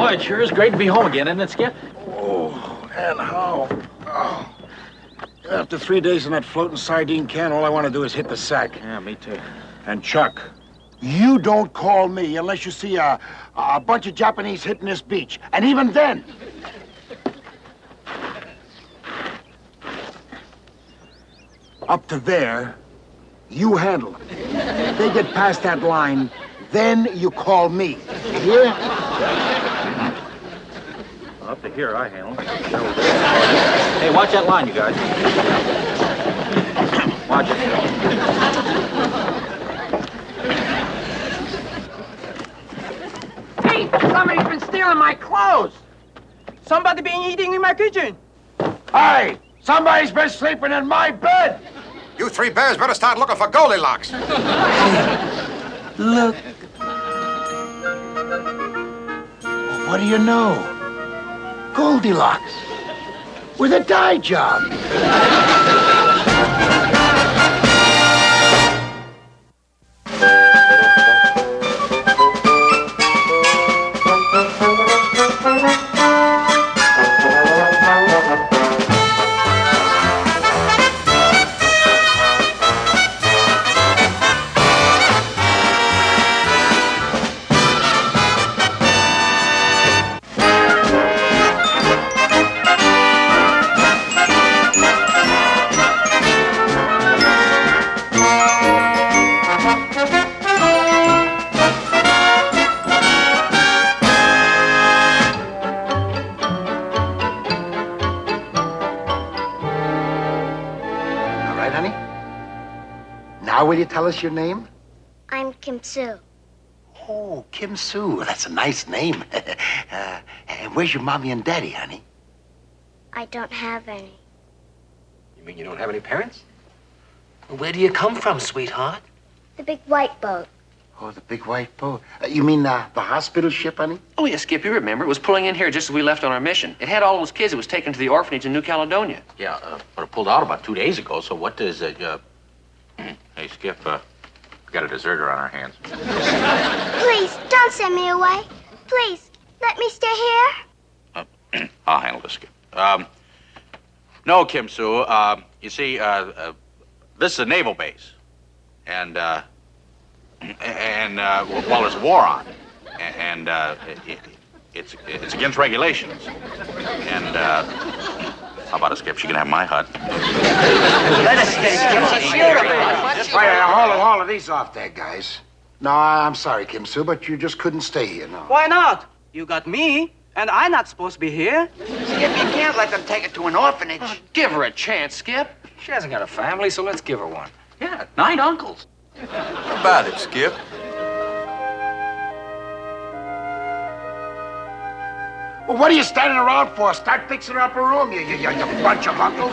Boy, it sure is great to be home again, isn't it, Skip? Oh, and how? Oh. After 3 days in that floating sardine can, all I want to do is hit the sack. Yeah, me too. And Chuck, you don't call me unless you see a bunch of Japanese hitting this beach. And even then... Up to there, you handle them. If they get past that line, then you call me. You hear? Up to here, I handle. Hey, watch that line, you guys. Watch it. Hey, somebody's been stealing my clothes. Somebody been eating in my kitchen. Hey, somebody's been sleeping in my bed. You three bears better start looking for Goldilocks. Look. What do you know? Goldilocks. With a dye job. Now will you tell us your name? I'm Kim Soo. Oh, Kim Soo. That's a nice name. And where's your mommy and daddy, honey? I don't have any. You mean you don't have any parents? Where do you come from, sweetheart? The big white boat. Oh, the big white boat. You mean the hospital ship, honey? Oh, yeah, Skip, you remember. It was pulling in here just as we left on our mission. It had all those kids. It was taken to the orphanage in New Caledonia. Yeah, but it pulled out about 2 days ago, so what does it, Hey, Skip, we got a deserter on our hands. Please, don't send me away. Please, let me stay here. I'll handle this, Skip. No, Kim Soo, you see, this is a naval base. And well, there's a war on. And, it's against regulations. And, how about it, Skip? She can have my hut. Let us get it. All of these off there, guys. No, I'm sorry, Kim Soo, but you just couldn't stay here, no. Why not? You got me, and I'm not supposed to be here. Skip, you can't let them take her to an orphanage. Give her a chance, Skip. She hasn't got a family, so let's give her one. Yeah, 9 uncles. How about it, Skip? Well, what are you standing around for? Start fixing her up a room, you bunch of uncles.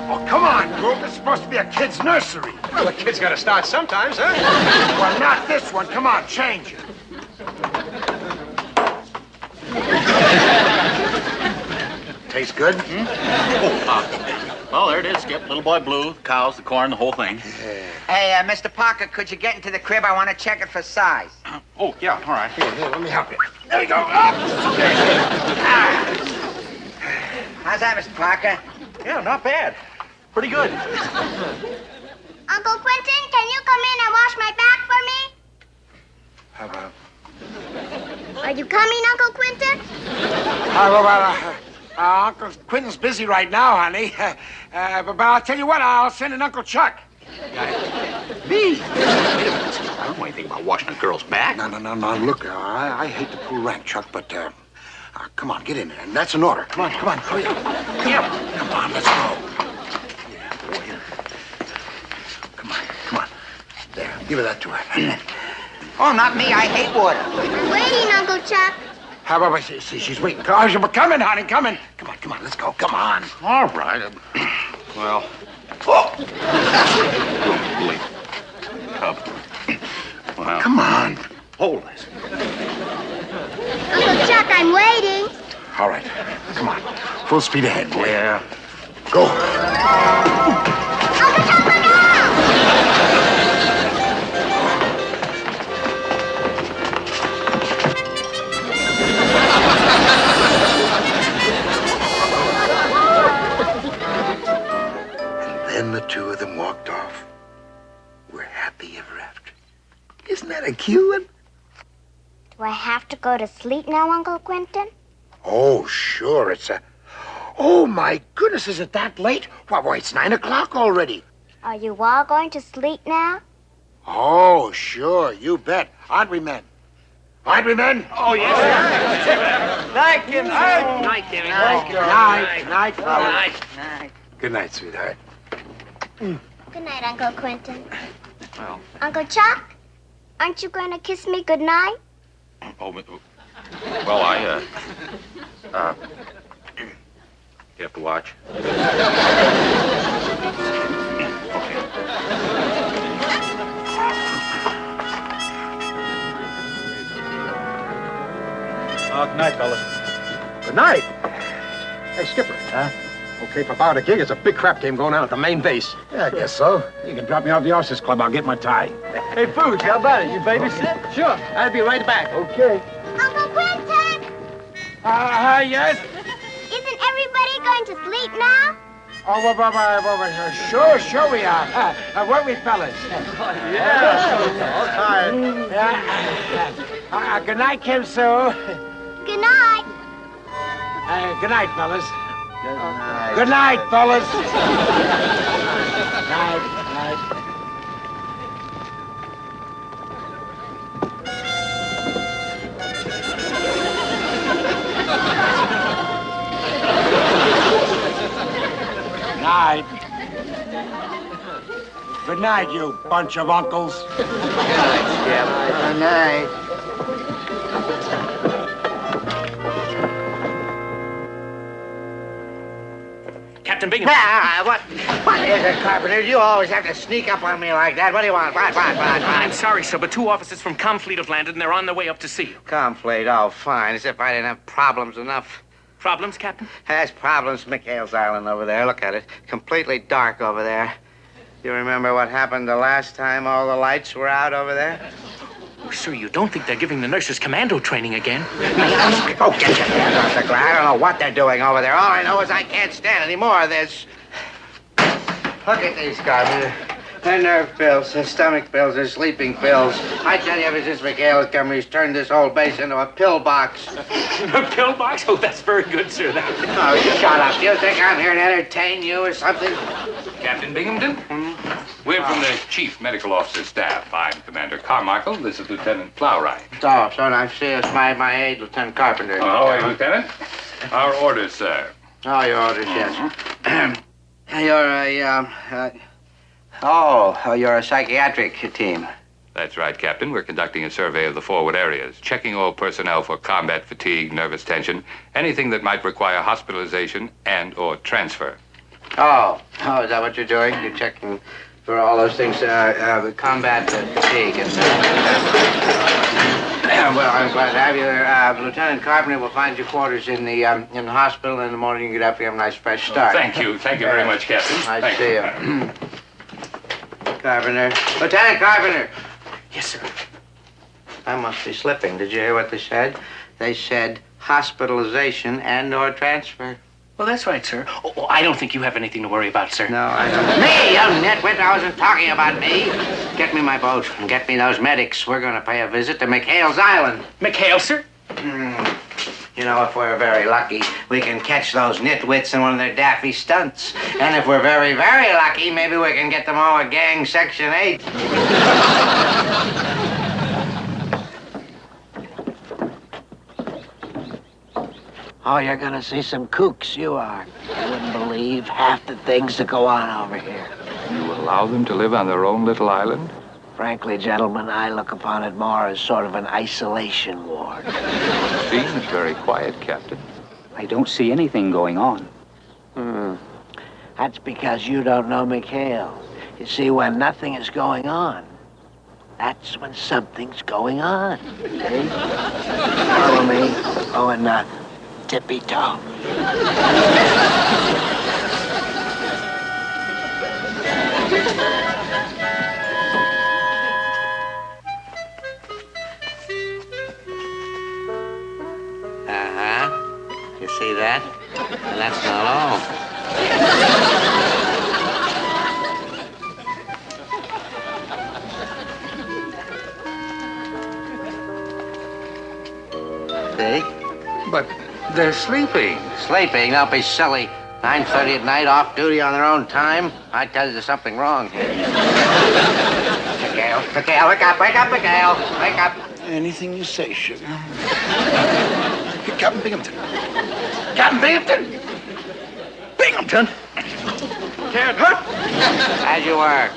Oh, come on, group. This is supposed to be a kid's nursery. Well, the kid's got to start sometimes, huh? Well, not this one. Come on, change it. Tastes good? Well, there it is, Skip. Little boy blue, the cows, the corn, the whole thing. Hey, Mr. Parker, could you get into the crib? I want to check it for size. Oh, yeah, all right. Here, let me help you. There you go. How's that, Mr. Parker? Yeah, not bad. Pretty good. Uncle Quentin, can you come in and wash my back for me? How about? Are you coming, Uncle Quentin? Uncle Quentin's busy right now, honey. But I'll tell you what, I'll send in Uncle Chuck. Me? Wait a minute, Skip. I don't know anything about washing a girl's back. No. Look, I hate to pull rank, Chuck, but come on, get in there. And that's an order. Come on. Hurry up. Come on, let's go. Yeah, boy. Come on. There, give her that to her. Oh, not me. I hate water. I'm waiting, Uncle Chuck. How about, she's waiting. Oh, she's coming, honey, coming. Come on, let's go. Come on. All right. Well. Oh. Wait. Cub. Well. Come on. Hold this. Uncle Chuck, I'm waiting. All right. Full speed ahead, boy. Yeah. Go. Uncle Chuck, look out! And then the two of them walked off. We're happy ever after. Isn't that a cute one? Do I have to go to sleep now, Uncle Quentin? Oh, sure. Oh, my goodness, is it that late? Why, it's 9 o'clock already. Are you all going to sleep now? Oh, sure, you bet. Aren't we, men? Aren't we, men? Oh, yes, sir. Night, Kim. Night, Timmy. Night, fellas. Night. Good night, sweetheart. Good night, Uncle Quentin. Well. Uncle Chuck, aren't you going to kiss me good night? Oh, well, you have to watch. Good night, fellas. Good night. Hey, Skipper. Huh? Okay, for about a gig, it's a big crap game going on at the main base. Yeah, I guess so. You can drop me off the officers club. I'll get my tie. Hey, Food, how about it? You babysit? Sure. I'll be right back. Okay. Uncle Quentin! Yes? Isn't everybody going to sleep now? Oh, sure we are. Weren't we, fellas? Yeah. Good night, Kim Sue. Good night. Good night, fellas. Good night, fellas. Night. Night. Good night, you bunch of uncles. Good night. Captain Bingham. What is it, Carpenter? You always have to sneak up on me like that. What do you want? What? I'm sorry, sir, but 2 officers from Comfleet have landed, and they're on their way up to see you. Comfleet, oh, fine. As if I didn't have problems enough. Problems, Captain? Has problems, McHale's Island over there. Look at it. Completely dark over there. You remember what happened the last time all the lights were out over there? Oh, sir, you don't think they're giving the nurses commando training again? Oh, get your hands off the ground. I don't know what they're doing over there. All I know is I can't stand any more of this. Look at these guys. They're nerve pills, they're stomach pills, they're sleeping pills. I tell you, ever since McHale's come, he's turned this whole base into a pill box. A pill box? Oh, that's very good, sir. Oh, shut up. You think I'm here to entertain you or something? Captain Binghamton? We're from the Chief Medical Officer's staff. I'm Commander Carmichael. This is Lieutenant Plowright. Oh, so nice to see us. My aide, Lieutenant Carpenter. Oh, hey, Lieutenant. Our orders, sir. Oh, your orders, yes. You're a psychiatric team. That's right, Captain. We're conducting a survey of the forward areas, checking all personnel for combat fatigue, nervous tension, anything that might require hospitalization and or transfer. Oh, is that what you're doing? You're checking for all those things, combat fatigue. Well, I'm glad to have you there. Lieutenant Carpenter will find you quarters in the hospital. In the morning, you get up, you have a nice fresh start. Thank you very much, Captain. Nice Thank to see you. Carpenter. Lieutenant Carpenter. Yes, sir. I must be slipping. Did you hear what they said? They said hospitalization and or transfer. Well, that's right, sir. Oh, I don't think you have anything to worry about, sir. No, I don't. Me, you nitwit. I wasn't talking about me. Get me my boat and get me those medics. We're going to pay a visit to McHale's Island. McHale, sir? You know, if we're very lucky, we can catch those nitwits in one of their daffy stunts. And if we're very, very lucky, maybe we can get them all a gang Section 8. Oh, you're gonna see some kooks, you are. You wouldn't believe half the things that go on over here. You will allow them to live on their own little island? Frankly, gentlemen, I look upon it more as sort of an isolation ward. Seems very quiet, Captain. I don't see anything going on. That's because you don't know McHale. You see, when nothing is going on, that's when something's going on. See? Follow me. Oh, and nothing. tippy toe. You see that? And that's not all. See? But they're sleeping. Sleeping? Don't be silly. 9:30 at night, off duty on their own time. I tell you, there's something wrong here. Mikhail, wake up, Mikhail. Wake up. Anything you say, sugar. Captain Binghamton. Captain Binghamton! Binghamton! Can't hurt? As you were.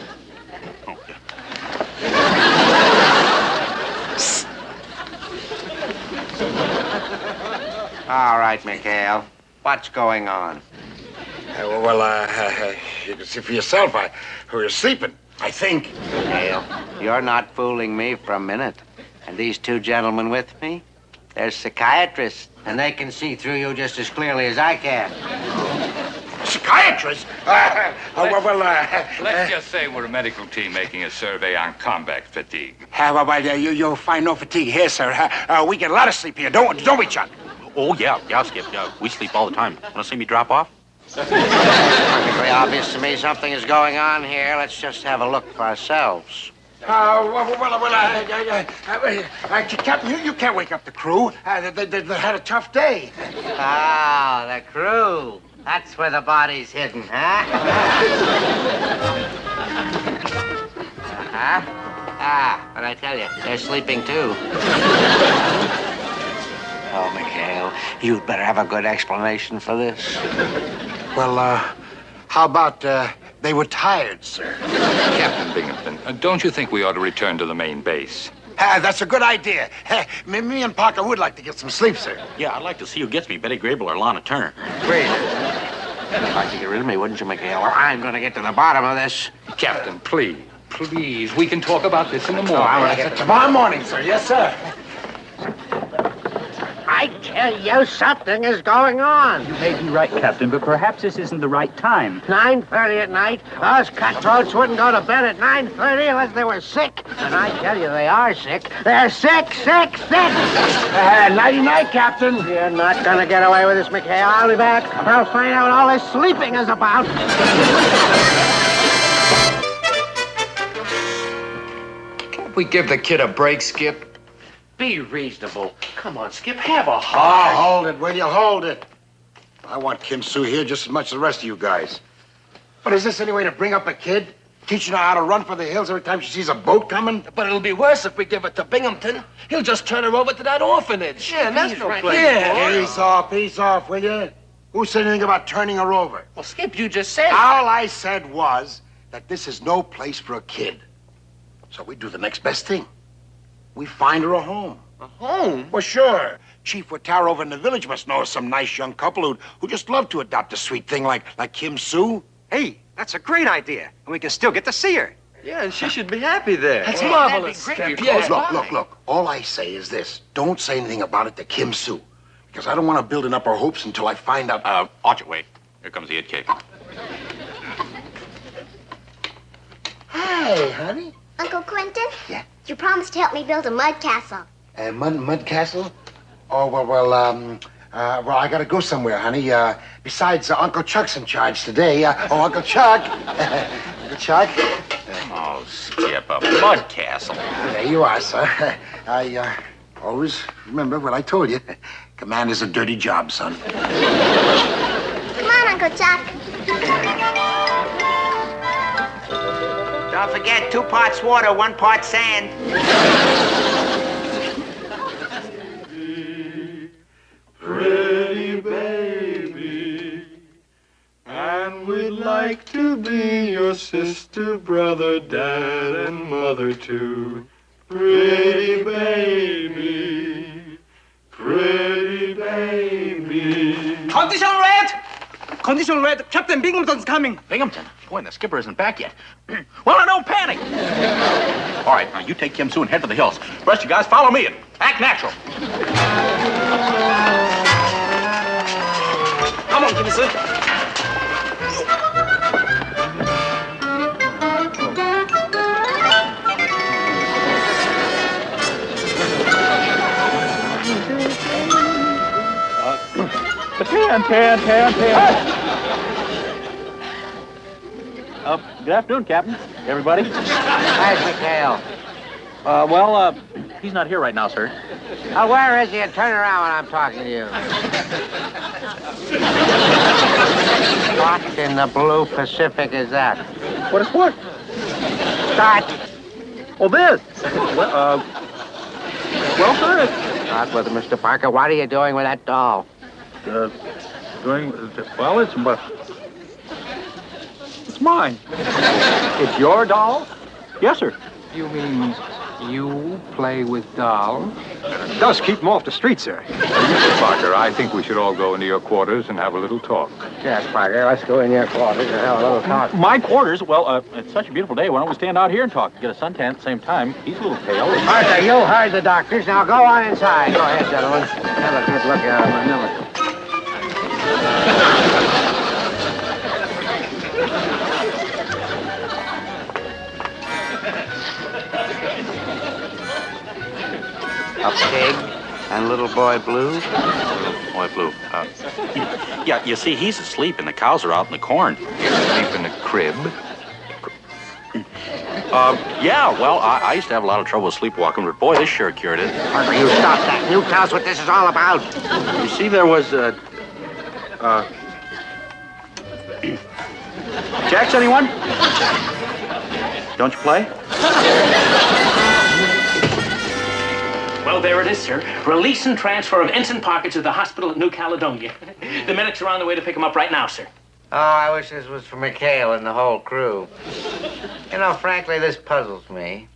All right, Mikhail. What's going on? You can see for yourself. We were sleeping, I think. Mikhail, you're not fooling me for a minute. And these two gentlemen with me, they're psychiatrists, and they can see through you just as clearly as I can. Psychiatrist? Let's just say we're a medical team making a survey on combat fatigue. You'll find no fatigue here, sir. We get a lot of sleep here, don't we, Chuck? Oh, yeah, Skip. Yeah, we sleep all the time. Want to see me drop off? Perfectly obvious to me something is going on here. Let's just have a look for ourselves. Captain, you can't wake up the crew. They had a tough day. Ah, the crew. That's where the body's hidden, huh? But I tell you, they're sleeping too. Oh, Mikhail, you'd better have a good explanation for this. Well, how about they were tired, sir? Captain Binghamton, don't you think we ought to return to the main base? That's a good idea. Me and Parker would like to get some sleep, sir. Yeah, I'd like to see who gets me, Betty Grable or Lana Turner. Great. You'd like to get rid of me, wouldn't you, Mikhail? Well, I'm going to get to the bottom of this. Captain, please. We can talk about this in the morning. I'm going to get tomorrow morning, sir. Yes, sir. I tell you, something is going on. You may be right, Captain, but perhaps this isn't the right time. 9:30 at night, us cutthroats wouldn't go to bed at 9:30 unless they were sick. And I tell you, they are sick. They're sick. Nighty-night, Captain. You're not going to get away with this, Mikhail. I'll be back. I'll find out what all this sleeping is about. Can't we give the kid a break, Skip? Be reasonable. Come on, Skip, have a heart. Oh, hold it, will you? Hold it. I want Kim Sue here just as much as the rest of you guys. But is this any way to bring up a kid? Teaching her how to run for the hills every time she sees a boat coming? But it'll be worse if we give it to Binghamton. He'll just turn her over to that orphanage. Yeah, and that's no right. place Yeah. Peace off, will you? Who said anything about turning her over? Well, Skip, you just said... All I said was that this is no place for a kid. So we do the next best thing. We find her a home. A home? Well, sure. Chief Watara over in the village must know some nice young couple who just love to adopt a sweet thing like Kim Sue. Hey, that's a great idea. And we can still get to see her. Yeah, and she should be happy there. That's marvelous. that'd be great. Yes. Look. All I say is this. Don't say anything about it to Kim Sue. Because I don't want to build up her hopes until I find out... Watch it, wait. Here comes the kid. Hey, honey. Uncle Quentin? Yeah? You promised to help me build a mud castle. Mud Castle? Oh, well, I gotta go somewhere, honey. Besides, Uncle Chuck's in charge today. Uncle Chuck. Uncle Chuck. Oh, Skip, a mud castle. There you are, sir. I always remember what I told you. Command is a dirty job, son. Come on, Uncle Chuck. Don't forget, 2 parts water, 1 part sand. Pretty baby, and we'd like to be your sister, brother, dad, and mother too. Pretty baby, pretty baby. Condition red. Captain Binghamton's coming. Binghamton? Boy, the skipper isn't back yet. Well, I don't panic. All right, now you take Kim Sue and head for the hills. The rest of you guys follow me and act natural. Come on, Kim Sue. Good afternoon, Captain. Everybody. Where's McHale? He's not here right now, sir. Oh, where is he? And turn around when I'm talking to you. What in the blue Pacific is that? What is what? Start. Oh, this. Well, sir, Start with it, Mr. Parker. What are you doing with that doll? it's mine. It's your doll? Yes, sir. You mean you play with dolls? It does keep them off the street, sir. Mr. Parker, I think we should all go into your quarters and have a little talk. Yes, Parker. Let's go in your quarters and have a little talk. My quarters? Well, it's such a beautiful day. Why don't we stand out here and talk? Get a suntan at the same time. He's a little pale. Parker, you heard the doctors. Now go on inside. Go ahead, gentlemen. Have a good look at him. A pig and little boy Blue. Boy Blue. Yeah, you see, he's asleep and the cows are out in the corn. Sleep in a crib. Yeah, well, I used to have a lot of trouble sleepwalking, but boy, this sure cured it. Parker, you stop that. You tell us what this is all about. You see, there was Jacks, anyone? Don't you play? Well, there it is, sir. Release and transfer of Ensign Parker to the hospital at New Caledonia. The medics are on the way to pick him up right now, sir. Oh, I wish this was for McHale and the whole crew. You know, frankly, this puzzles me.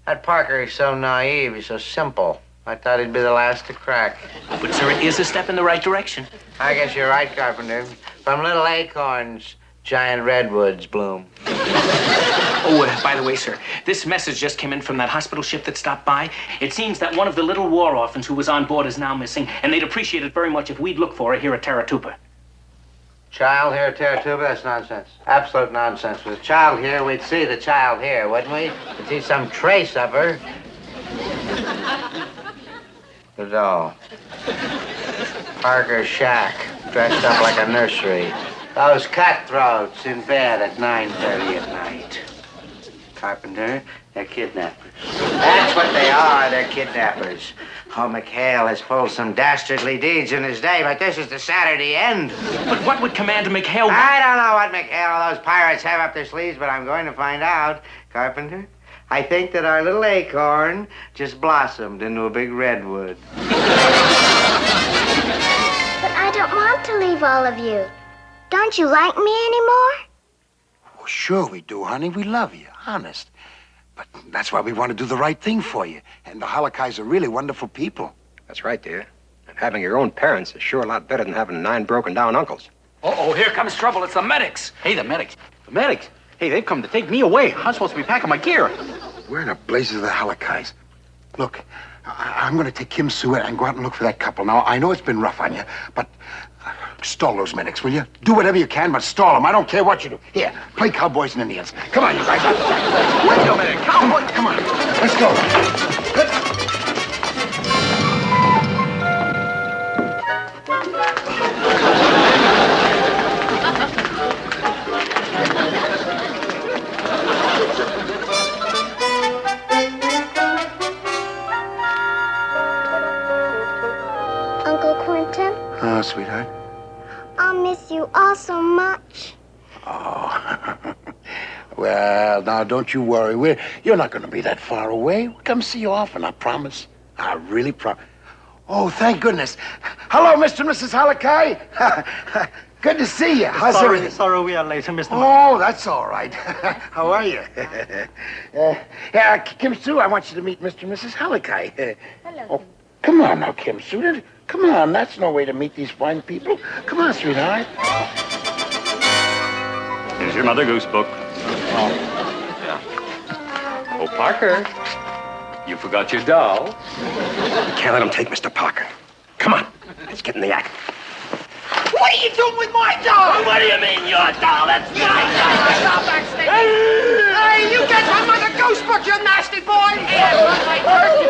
That Parker is so naive, he's so simple. I thought he'd be the last to crack. But, sir, it is a step in the right direction. I guess you're right, Carpenter. From little acorns, giant redwoods bloom. Oh, by the way, sir, this message just came in from that hospital ship that stopped by. It seems that one of the little war orphans who was on board is now missing, and they'd appreciate it very much if we'd look for her here at Taratuba. Child here at Taratuba? That's nonsense. Absolute nonsense. With a child here, we'd see the child here, wouldn't we? We'd see some trace of her. The doll. Parker's shack, dressed up like a nursery. Those cutthroats in bed at 9:30 at night. Carpenter, they're kidnappers. That's what they are, they're kidnappers. Oh, McHale has pulled some dastardly deeds in his day, but this is the Saturday end. But what would Commander McHale... I don't know what McHale or those pirates have up their sleeves, but I'm going to find out. Carpenter, I think that our little acorn just blossomed into a big redwood. But I don't want to leave all of you. Don't you like me anymore? Oh, sure we do, honey. We love you, honest. But that's why we want to do the right thing for you. And the Halakais are really wonderful people. That's right, dear. And having your own parents is sure a lot better than having 9 broken-down uncles. Uh-oh, here comes trouble. It's the medics. Hey, the medics. The medics? Hey, they've come to take me away. I'm supposed to be packing my gear. Where in a blazes are the Halakais? Look, I'm going to take Kim Sue and go out and look for that couple. Now, I know it's been rough on you, but stall those medics, will you? Do whatever you can, but stall them. I don't care what you do. Here, play cowboys and Indians. Come on, you guys. Wait a minute. Cowboys, come on. Let's go. Uncle Quentin, Oh, sweetheart. I'll miss you all so much. Oh. Well, now, don't you worry. You're not going to be that far away. We'll come see you often, I promise. I really promise. Oh, thank goodness. Hello, Mr. and Mrs. Halakai. Good to see you. How's everything? Sorry we are late, Mr. Oh, that's all right. How are you? Kim Sue, I want you to meet Mr. and Mrs. Halakai. Hello. Oh, come on now, Kim Sue. Come on, that's no way to meet these fine people. Come on, sweetheart. Here's your Mother Goose book. Oh, Parker, you forgot your doll. You can't let him take Mr. Parker. Come on, let's get in the act. What are you doing with my doll? What do you mean, your doll? That's my doll. Hey, you get some of the ghost book, you nasty boy! Yeah, run my turkey.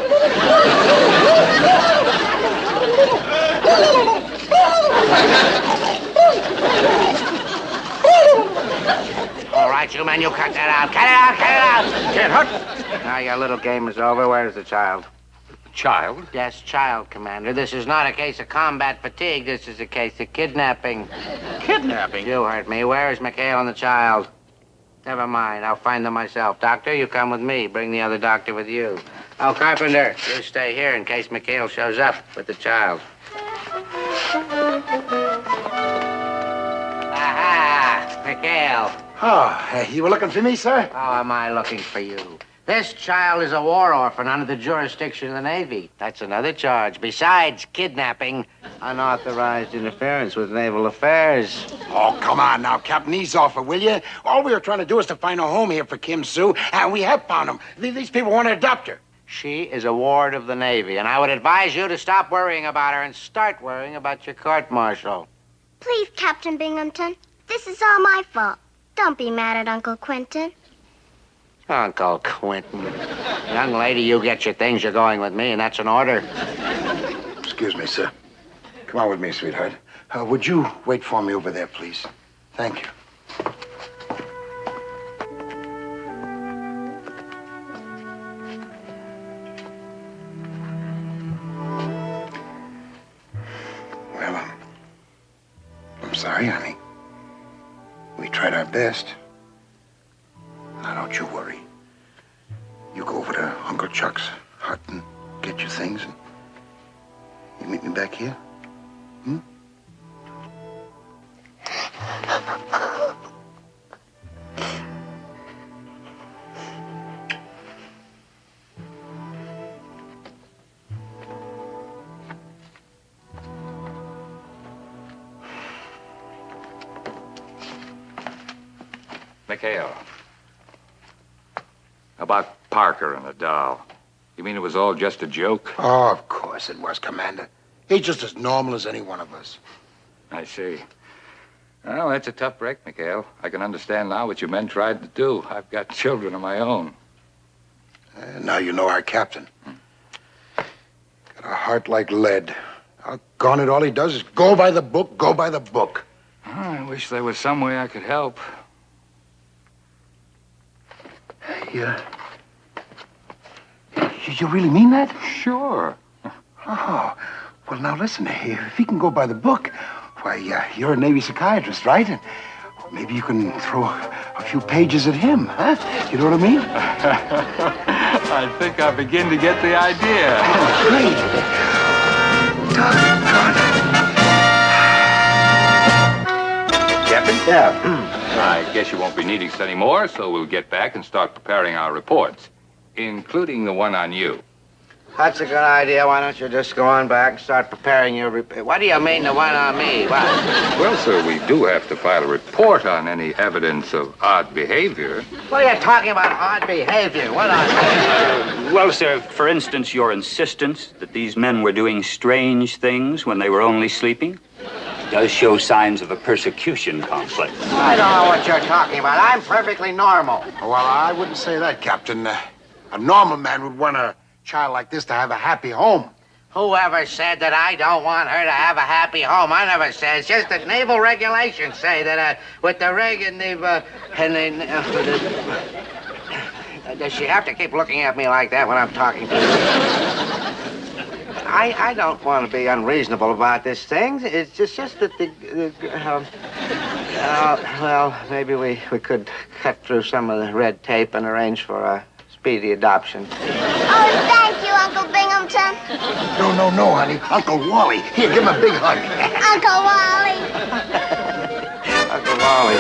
All right, you men, you cut that out. Cut it out, cut it out. Kid, hut. Now your little game is over. Where's the child? Child? Yes, child, Commander. This is not a case of combat fatigue. This is a case of kidnapping. Kidnapping? You heard me. Where is McHale and the child? Never mind. I'll find them myself. Doctor, you come with me. Bring the other doctor with you. Oh, Carpenter, you stay here in case McHale shows up with the child. Aha! McHale. Oh, you were looking for me, sir? How am I looking for you? This child is a war orphan under the jurisdiction of the Navy. That's another charge. Besides kidnapping, unauthorized interference with naval affairs. Oh, come on now, Captain. Ease off it, will you? All we were trying to do is to find a home here for Kim Sue, and we have found him. These people want to adopt her. She is a ward of the Navy, and I would advise you to stop worrying about her and start worrying about your court-martial. Please, Captain Binghamton. This is all my fault. Don't be mad at Uncle Quentin. Uncle Quentin. Young lady, you get your things. You're going with me, and that's an order. Excuse me, sir. Come on with me, sweetheart. Would you wait for me over there, please? Thank you. Well, I'm sorry, honey. We tried our best. Now, don't you worry. You go over to Uncle Chuck's hut and get your things, and you meet me back here? Hmm? McHale. About Parker and the doll. You mean it was all just a joke? Oh, of course it was, Commander. He's just as normal as any one of us. I see. Well, that's a tough break, McHale. I can understand now what your men tried to do. I've got children of my own. Now you know our captain. Got a heart like lead. Doggone it, all he does is go by the book, go by the book. Oh, I wish there was some way I could help. Yeah. You really mean that? Sure. Oh, well, now listen, if he can go by the book, why, you're a Navy psychiatrist, right? And maybe you can throw a few pages at him, huh? You know what I mean? I think I begin to get the idea. Oh, great. Doggone it. Captain? Yeah. I guess you won't be needing us anymore, so we'll get back and start preparing our reports, including the one on you. That's a good idea. Why don't you just go on back and start preparing your report? What do you mean, the one on me? What? Well, sir, we do have to file a report on any evidence of odd behavior. What are you talking about, odd behavior? What odd behavior? Well, sir, for instance, your insistence that these men were doing strange things when they were only sleeping does show signs of a persecution complex. I don't know what you're talking about. I'm perfectly normal. Well, I wouldn't say that, Captain. A normal man would want a child like this to have a happy home. Whoever said that I don't want her to have a happy home? I never said. It's just that naval regulations say that with the rig and does she have to keep looking at me like that when I'm talking to her? I don't want to be unreasonable about this thing. It's just that well, maybe we could cut through some of the red tape and arrange for a speedy adoption. Oh, thank you, Uncle Binghamton. No, honey. Uncle Wally. Here, give him a big hug. Uncle Wally. Uncle Wally.